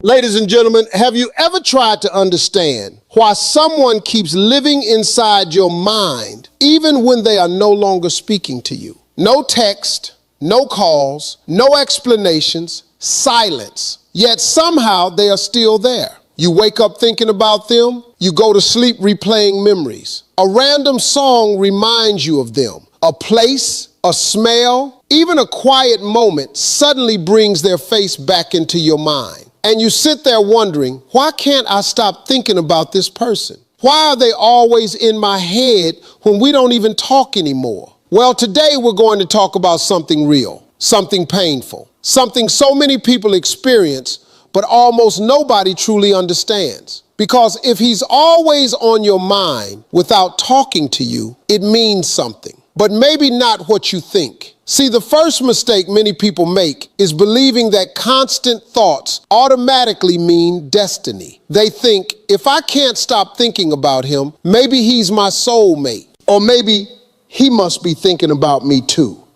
Ladies and gentlemen, have you ever tried to understand why someone keeps living inside your mind even when they are no longer speaking to you? No text, no calls, no explanations, silence. Yet somehow they are still there. You wake up thinking about them, you go to sleep replaying memories. A random song reminds you of them. A place, a smell, even a quiet moment suddenly brings their face back into your mind. And you sit there wondering, why can't I stop thinking about this person? Why are they always in my head when we don't even talk anymore? Well, today we're going to talk about something real, something painful, something so many people experience, but almost nobody truly understands. Because if he's always on your mind without talking to you, it means something, but maybe not what you think. See, the first mistake many people make is believing that constant thoughts automatically mean destiny. They think, if I can't stop thinking about him, maybe he's my soulmate, or maybe he must be thinking about me too.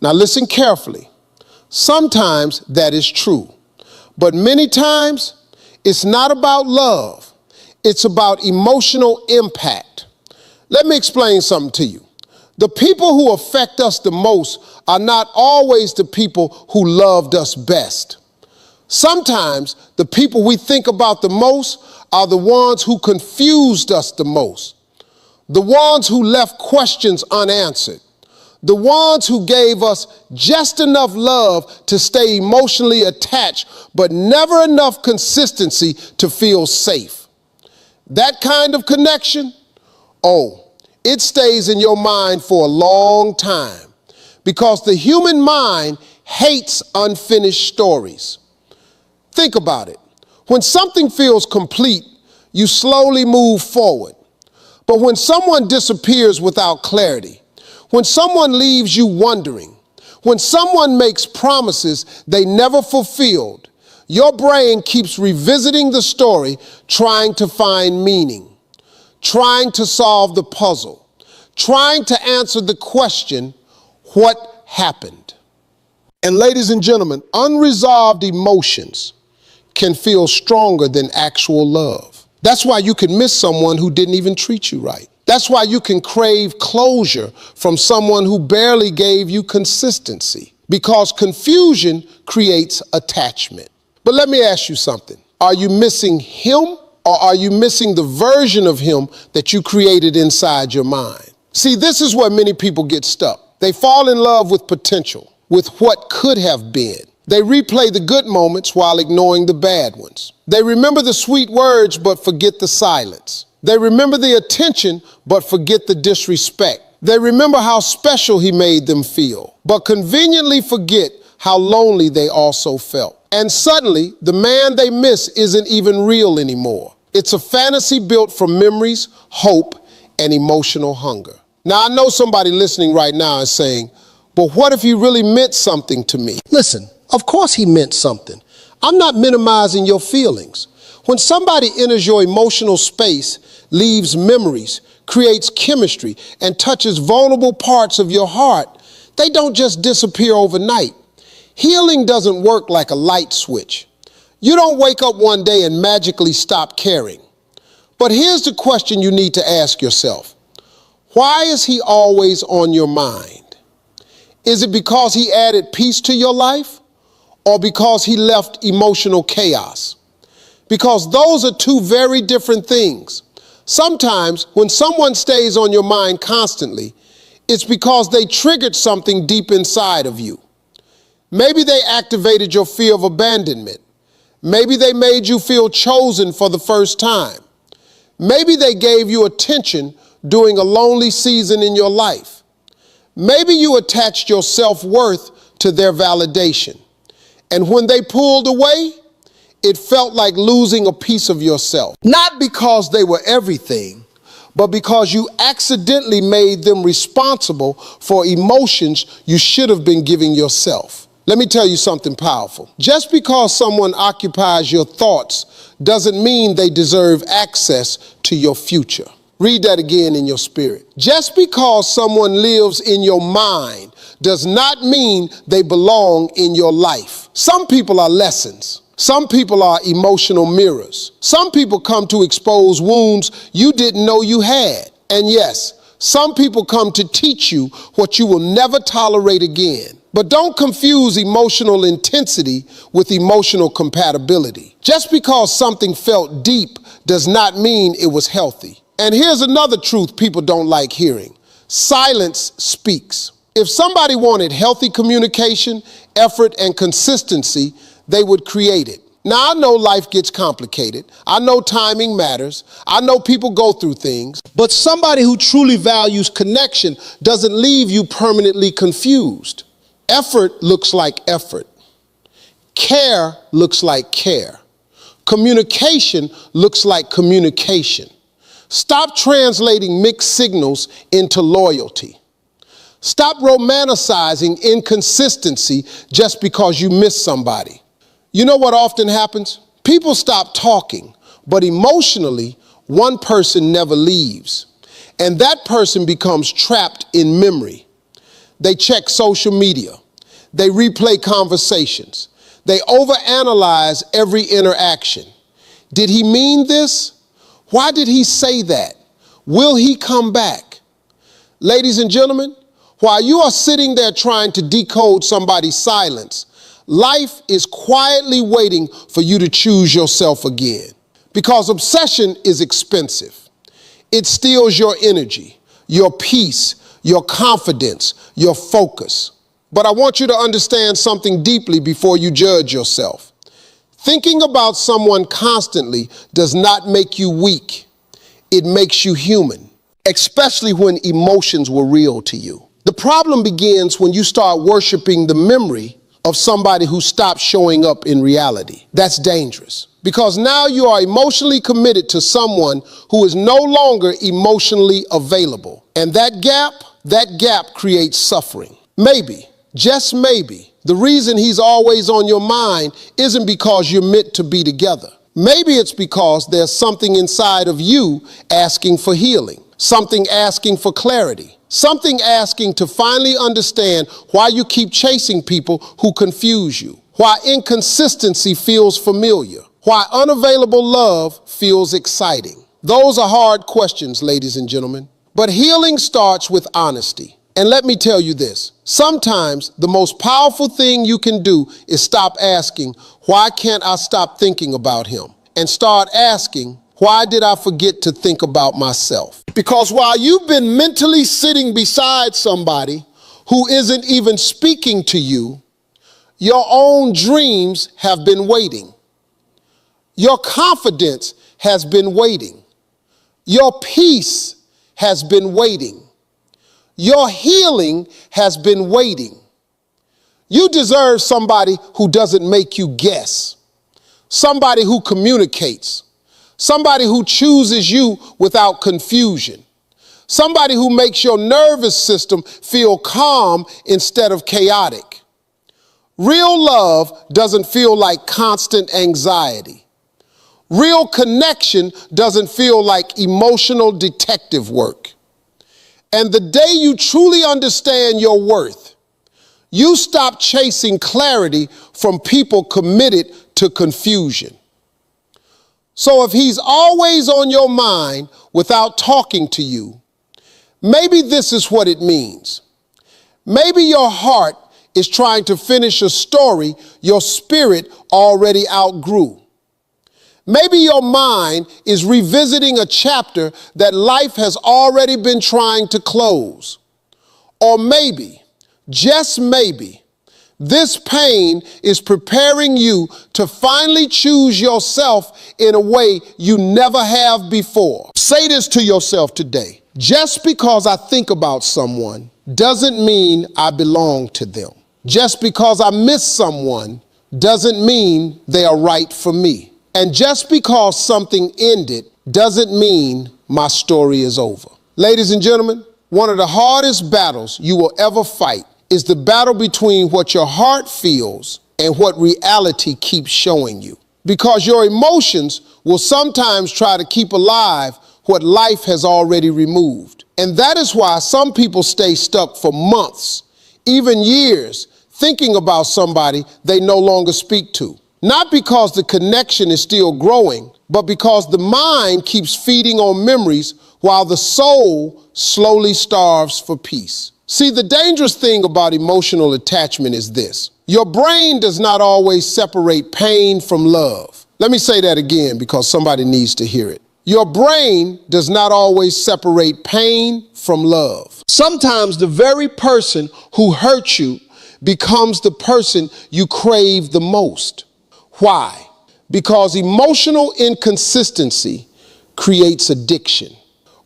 Now listen carefully. Sometimes that is true, but many times it's not about love. It's about emotional impact. Let me explain something to you. The people who affect us the most are not always the people who loved us best. Sometimes the people we think about the most are the ones who confused us the most, the ones who left questions unanswered, the ones who gave us just enough love to stay emotionally attached, but never enough consistency to feel safe. That kind of connection, it stays in your mind for a long time because the human mind hates unfinished stories. Think about it. When something feels complete, you slowly move forward. But when someone disappears without clarity, when someone leaves you wondering, when someone makes promises they never fulfilled, your brain keeps revisiting the story, trying to find meaning, trying to solve the puzzle, trying to answer the question, what happened? And ladies and gentlemen, unresolved emotions can feel stronger than actual love. That's why you can miss someone who didn't even treat you right. That's why you can crave closure from someone who barely gave you consistency, because confusion creates attachment. But let me ask you something. Are you missing him, or are you missing the version of him that you created inside your mind? See, this is where many people get stuck. They fall in love with potential, with what could have been. They replay the good moments while ignoring the bad ones. They remember the sweet words but forget the silence. They remember the attention but forget the disrespect. They remember how special he made them feel, but conveniently forget how lonely they also felt. And suddenly, the man they miss isn't even real anymore. It's a fantasy built from memories, hope, and emotional hunger. Now, I know somebody listening right now is saying, but what if he really meant something to me? Listen, of course he meant something. I'm not minimizing your feelings. When somebody enters your emotional space, leaves memories, creates chemistry, and touches vulnerable parts of your heart, they don't just disappear overnight. Healing doesn't work like a light switch. You don't wake up one day and magically stop caring. But here's the question you need to ask yourself. Why is he always on your mind? Is it because he added peace to your life, or because he left emotional chaos? Because those are two very different things. Sometimes when someone stays on your mind constantly, it's because they triggered something deep inside of you. Maybe they activated your fear of abandonment. Maybe they made you feel chosen for the first time. Maybe they gave you attention during a lonely season in your life. Maybe you attached your self-worth to their validation. And when they pulled away, it felt like losing a piece of yourself. Not because they were everything, but because you accidentally made them responsible for emotions you should have been giving yourself. Let me tell you something powerful. Just because someone occupies your thoughts doesn't mean they deserve access to your future. Read that again in your spirit. Just because someone lives in your mind does not mean they belong in your life. Some people are lessons. Some people are emotional mirrors. Some people come to expose wounds you didn't know you had. And yes, some people come to teach you what you will never tolerate again. But don't confuse emotional intensity with emotional compatibility. Just because something felt deep does not mean it was healthy. And here's another truth people don't like hearing. Silence speaks. If somebody wanted healthy communication, effort, and consistency, they would create it. Now, I know life gets complicated. I know timing matters. I know people go through things. But somebody who truly values connection doesn't leave you permanently confused. Effort looks like effort. Care looks like care. Communication looks like communication. Stop translating mixed signals into loyalty. Stop romanticizing inconsistency just because you miss somebody. You know what often happens? People stop talking, but emotionally, one person never leaves. And that person becomes trapped in memory. They check social media. They replay conversations. They overanalyze every interaction. Did he mean this? Why did he say that? Will he come back? Ladies and gentlemen, while you are sitting there trying to decode somebody's silence, life is quietly waiting for you to choose yourself again. Because obsession is expensive. It steals your energy, your peace, your confidence, your focus. But I want you to understand something deeply before you judge yourself. Thinking about someone constantly does not make you weak. It makes you human, especially when emotions were real to you. The problem begins when you start worshiping the memory of somebody who stopped showing up in reality. That's dangerous because now you are emotionally committed to someone who is no longer emotionally available. And that gap creates suffering. Maybe, just maybe, the reason he's always on your mind isn't because you're meant to be together. Maybe it's because there's something inside of you asking for healing, something asking for clarity, something asking to finally understand why you keep chasing people who confuse you, why inconsistency feels familiar, why unavailable love feels exciting. Those are hard questions, ladies and gentlemen. But healing starts with honesty. And let me tell you this, sometimes the most powerful thing you can do is stop asking, why can't I stop thinking about him? And start asking, why did I forget to think about myself? Because while you've been mentally sitting beside somebody who isn't even speaking to you, your own dreams have been waiting. Your confidence has been waiting. Your peace has been waiting. Your healing has been waiting. You deserve somebody who doesn't make you guess, somebody who communicates, somebody who chooses you without confusion, somebody who makes your nervous system feel calm instead of chaotic. Real love doesn't feel like constant anxiety. Real connection doesn't feel like emotional detective work. And the day you truly understand your worth, you stop chasing clarity from people committed to confusion. So if he's always on your mind without talking to you, maybe this is what it means. Maybe your heart is trying to finish a story your spirit already outgrew. Maybe your mind is revisiting a chapter that life has already been trying to close. Or maybe, just maybe, this pain is preparing you to finally choose yourself in a way you never have before. Say this to yourself today. Just because I think about someone doesn't mean I belong to them. Just because I miss someone doesn't mean they are right for me. And just because something ended doesn't mean my story is over. Ladies and gentlemen, one of the hardest battles you will ever fight is the battle between what your heart feels and what reality keeps showing you. Because your emotions will sometimes try to keep alive what life has already removed. And that is why some people stay stuck for months, even years, thinking about somebody they no longer speak to. Not because the connection is still growing, but because the mind keeps feeding on memories while the soul slowly starves for peace. See, the dangerous thing about emotional attachment is this. Your brain does not always separate pain from love. Let me say that again because somebody needs to hear it. Your brain does not always separate pain from love. Sometimes the very person who hurt you becomes the person you crave the most. Why? Because emotional inconsistency creates addiction.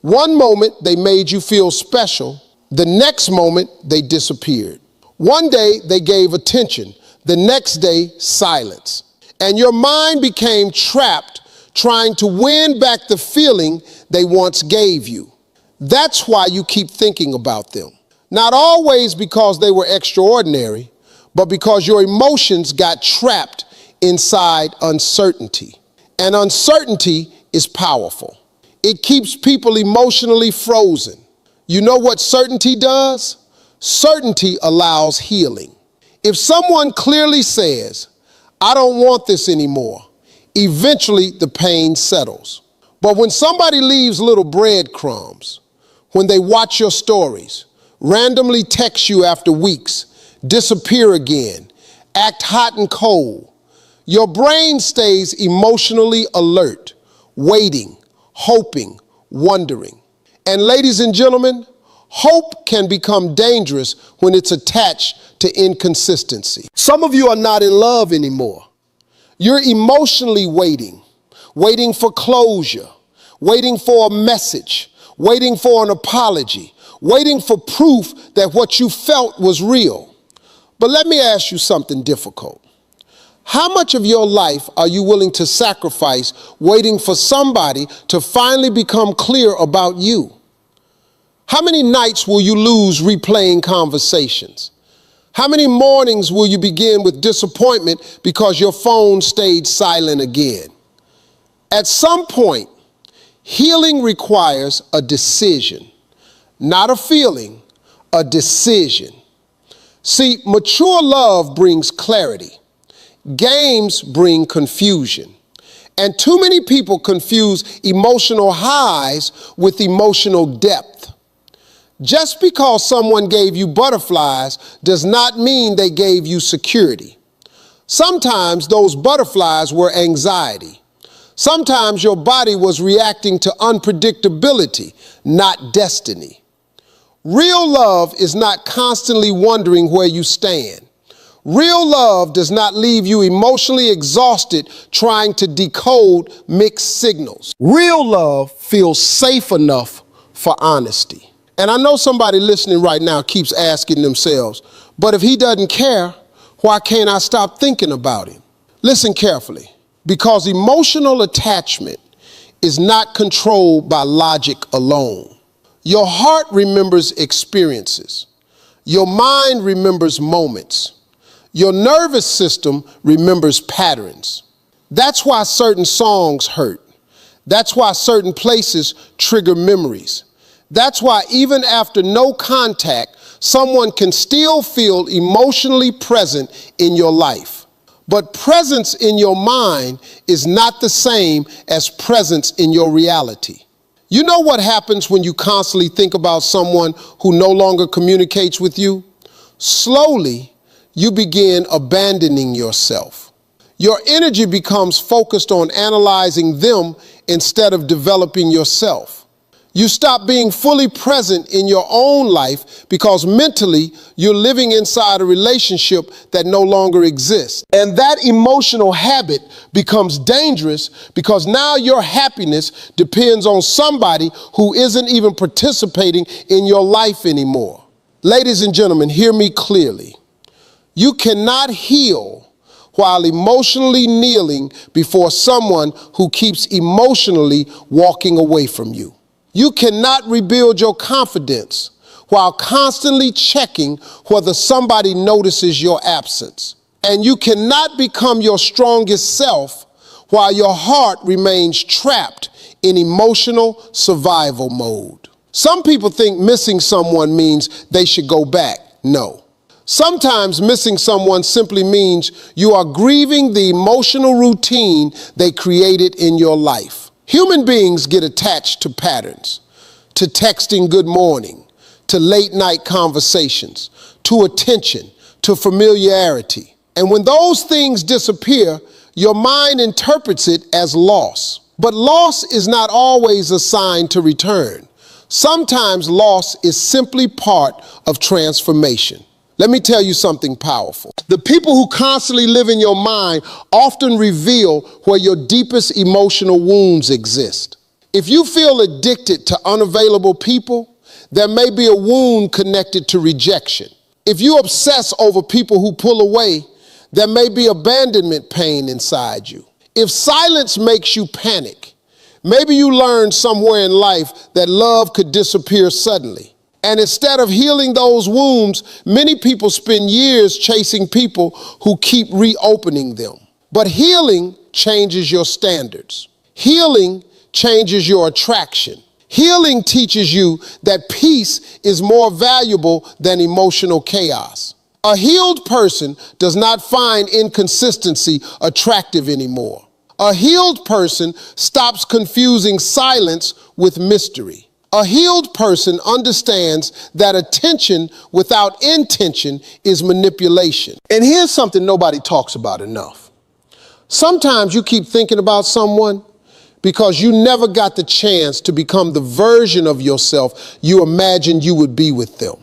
One moment they made you feel special, the next moment they disappeared. One day they gave attention, the next day silence. And your mind became trapped trying to win back the feeling they once gave you. That's why you keep thinking about them. Not always because they were extraordinary, but because your emotions got trapped inside uncertainty. And uncertainty is powerful. It keeps people emotionally frozen. You know what certainty does? Certainty allows healing. If someone clearly says, I don't want this anymore, eventually the pain settles. But when somebody leaves little breadcrumbs, when they watch your stories, randomly text you after weeks, disappear again, act hot and cold, your brain stays emotionally alert, waiting, hoping, wondering. And ladies and gentlemen, hope can become dangerous when it's attached to inconsistency. Some of you are not in love anymore. You're emotionally waiting for closure, waiting for a message, waiting for an apology, waiting for proof that what you felt was real. But let me ask you something difficult. How much of your life are you willing to sacrifice waiting for somebody to finally become clear about you? How many nights will you lose replaying conversations? How many mornings will you begin with disappointment because your phone stayed silent again? At some point, healing requires a decision, not a feeling, a decision. See, mature love brings clarity. Games bring confusion. And too many people confuse emotional highs with emotional depth. Just because someone gave you butterflies does not mean they gave you security. Sometimes those butterflies were anxiety. Sometimes your body was reacting to unpredictability, not destiny. Real love is not constantly wondering where you stand. Real love does not leave you emotionally exhausted trying to decode mixed signals. Real love feels safe enough for honesty. And I know somebody listening right now keeps asking themselves, but if he doesn't care, why can't I stop thinking about him? Listen carefully, because emotional attachment is not controlled by logic alone. Your heart remembers experiences. Your mind remembers moments. Your nervous system remembers patterns. That's why certain songs hurt. That's why certain places trigger memories. That's why even after no contact, someone can still feel emotionally present in your life. But presence in your mind is not the same as presence in your reality. You know what happens when you constantly think about someone who no longer communicates with you? Slowly, you begin abandoning yourself. Your energy becomes focused on analyzing them instead of developing yourself. You stop being fully present in your own life because mentally you're living inside a relationship that no longer exists. And that emotional habit becomes dangerous because now your happiness depends on somebody who isn't even participating in your life anymore. Ladies and gentlemen, hear me clearly. You cannot heal while emotionally kneeling before someone who keeps emotionally walking away from you. You cannot rebuild your confidence while constantly checking whether somebody notices your absence. And you cannot become your strongest self while your heart remains trapped in emotional survival mode. Some people think missing someone means they should go back. No. Sometimes missing someone simply means you are grieving the emotional routine they created in your life. Human beings get attached to patterns, to texting good morning, to late night conversations, to attention, to familiarity. And when those things disappear, your mind interprets it as loss. But loss is not always a sign to return. Sometimes loss is simply part of transformation. Let me tell you something powerful. The people who constantly live in your mind often reveal where your deepest emotional wounds exist. If you feel addicted to unavailable people, there may be a wound connected to rejection. If you obsess over people who pull away, there may be abandonment pain inside you. If silence makes you panic, maybe you learned somewhere in life that love could disappear suddenly. And instead of healing those wounds, many people spend years chasing people who keep reopening them. But healing changes your standards. Healing changes your attraction. Healing teaches you that peace is more valuable than emotional chaos. A healed person does not find inconsistency attractive anymore. A healed person stops confusing silence with mystery. A healed person understands that attention without intention is manipulation. And here's something nobody talks about enough. Sometimes you keep thinking about someone because you never got the chance to become the version of yourself you imagined you would be with them.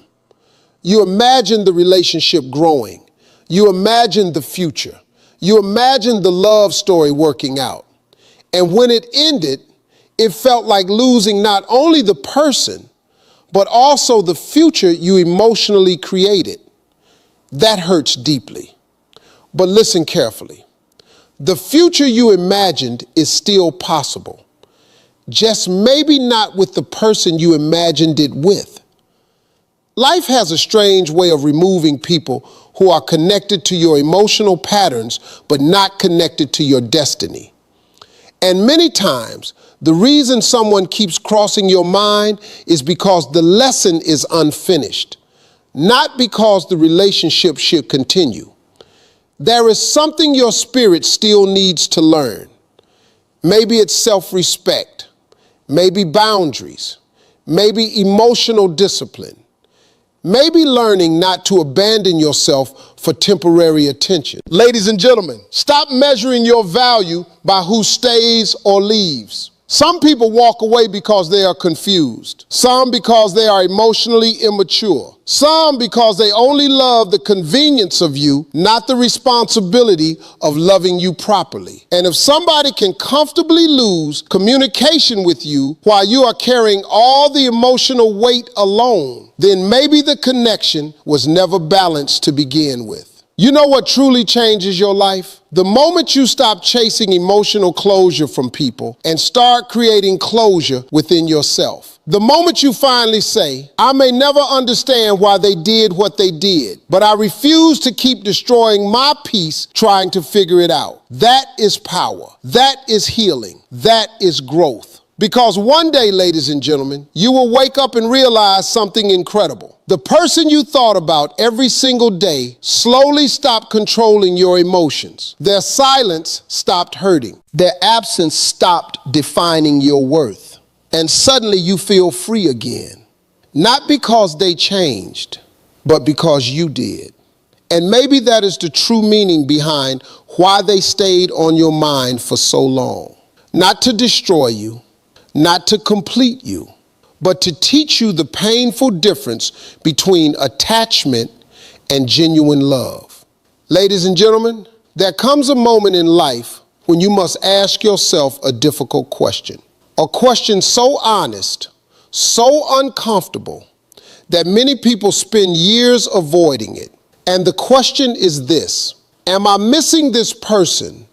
You imagine the relationship growing. You imagine the future. You imagine the love story working out. And when it ended, it felt like losing not only the person, but also the future you emotionally created. That hurts deeply. But listen carefully. The future you imagined is still possible, just maybe not with the person you imagined it with. Life has a strange way of removing people who are connected to your emotional patterns, but not connected to your destiny. And many times, the reason someone keeps crossing your mind is because the lesson is unfinished, not because the relationship should continue. There is something your spirit still needs to learn. Maybe it's self-respect, maybe boundaries, maybe emotional discipline, maybe learning not to abandon yourself for temporary attention. Ladies and gentlemen, stop measuring your value by who stays or leaves. Some people walk away because they are confused. Some because they are emotionally immature. Some because they only love the convenience of you, not the responsibility of loving you properly. And if somebody can comfortably lose communication with you while you are carrying all the emotional weight alone, then maybe the connection was never balanced to begin with. You know what truly changes your life? The moment you stop chasing emotional closure from people and start creating closure within yourself. The moment you finally say, I may never understand why they did what they did, but I refuse to keep destroying my peace trying to figure it out. That is power. That is healing. That is growth. Because one day, ladies and gentlemen, you will wake up and realize something incredible. The person you thought about every single day slowly stopped controlling your emotions. Their silence stopped hurting. Their absence stopped defining your worth. And suddenly you feel free again. Not because they changed, but because you did. And maybe that is the true meaning behind why they stayed on your mind for so long. Not to destroy you, not to complete you, but to teach you the painful difference between attachment and genuine love. Ladies and gentlemen, there comes a moment in life when you must ask yourself a difficult question. A question so honest, so uncomfortable, that many people spend years avoiding it. And the question is this: am I missing this person,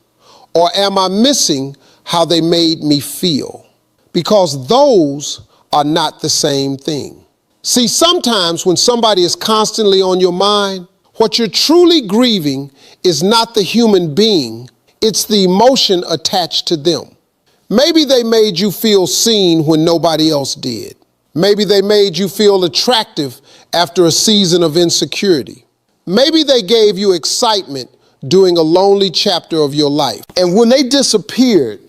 or am I missing how they made me feel? Because those are not the same thing. See, sometimes when somebody is constantly on your mind, what you're truly grieving is not the human being, it's the emotion attached to them. Maybe they made you feel seen when nobody else did. Maybe they made you feel attractive after a season of insecurity. Maybe they gave you excitement during a lonely chapter of your life. And when they disappeared,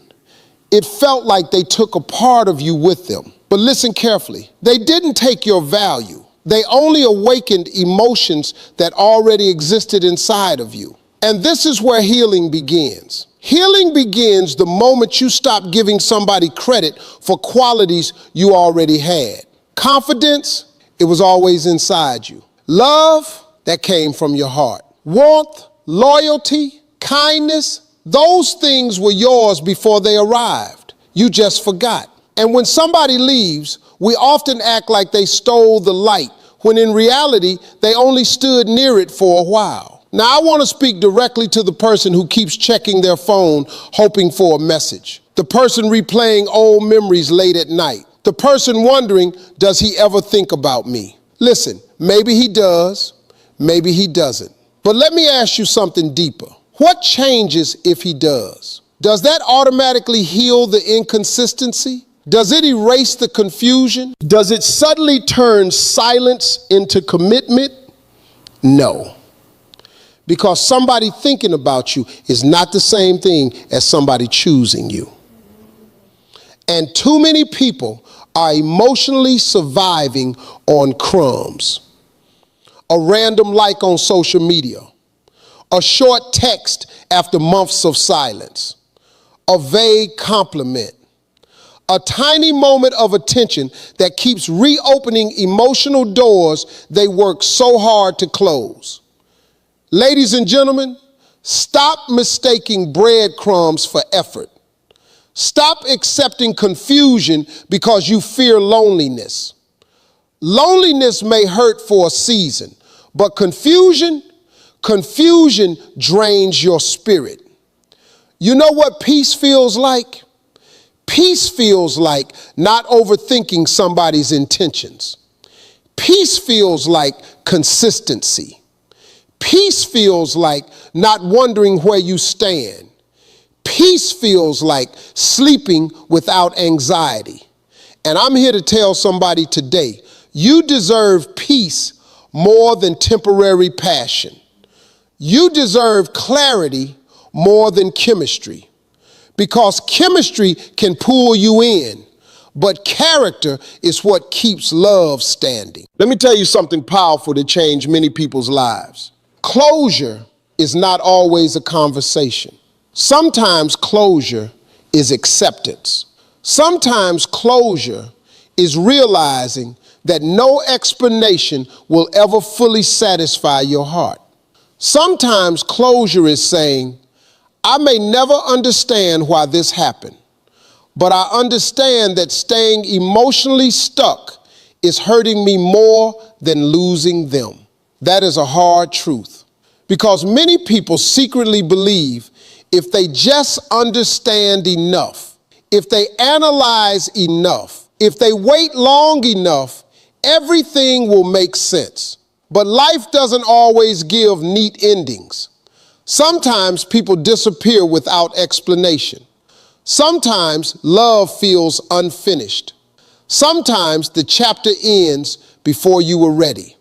it felt like they took a part of you with them. But listen carefully. They didn't take your value. They only awakened emotions that already existed inside of you. And this is where healing begins. Healing begins the moment you stop giving somebody credit for qualities you already had. Confidence, it was always inside you. Love, that came from your heart. Warmth, loyalty, kindness, those things were yours before they arrived. You just forgot. And when somebody leaves, we often act like they stole the light, when in reality, they only stood near it for a while. Now, I want to speak directly to the person who keeps checking their phone, hoping for a message. The person replaying old memories late at night. The person wondering, does he ever think about me? Listen, maybe he does, maybe he doesn't. But let me ask you something deeper. What changes if he does? Does that automatically heal the inconsistency? Does it erase the confusion? Does it suddenly turn silence into commitment? No. Because somebody thinking about you is not the same thing as somebody choosing you. And too many people are emotionally surviving on crumbs. A random like on social media, a short text after months of silence, a vague compliment, a tiny moment of attention that keeps reopening emotional doors they work so hard to close. Ladies and gentlemen, stop mistaking breadcrumbs for effort. Stop accepting confusion because you fear loneliness. Loneliness may hurt for a season, but confusion drains your spirit. You know what peace feels like? Peace feels like not overthinking somebody's intentions. Peace feels like consistency. Peace feels like not wondering where you stand. Peace feels like sleeping without anxiety. And I'm here to tell somebody today, you deserve peace more than temporary passion. You deserve clarity more than chemistry. Because chemistry can pull you in, but character is what keeps love standing. Let me tell you something powerful that changed many people's lives. Closure is not always a conversation. Sometimes closure is acceptance. Sometimes closure is realizing that no explanation will ever fully satisfy your heart. Sometimes closure is saying, I may never understand why this happened, but I understand that staying emotionally stuck is hurting me more than losing them. That is a hard truth, because many people secretly believe if they just understand enough, if they analyze enough, if they wait long enough, everything will make sense. But life doesn't always give neat endings. Sometimes people disappear without explanation. Sometimes love feels unfinished. Sometimes the chapter ends before you were ready.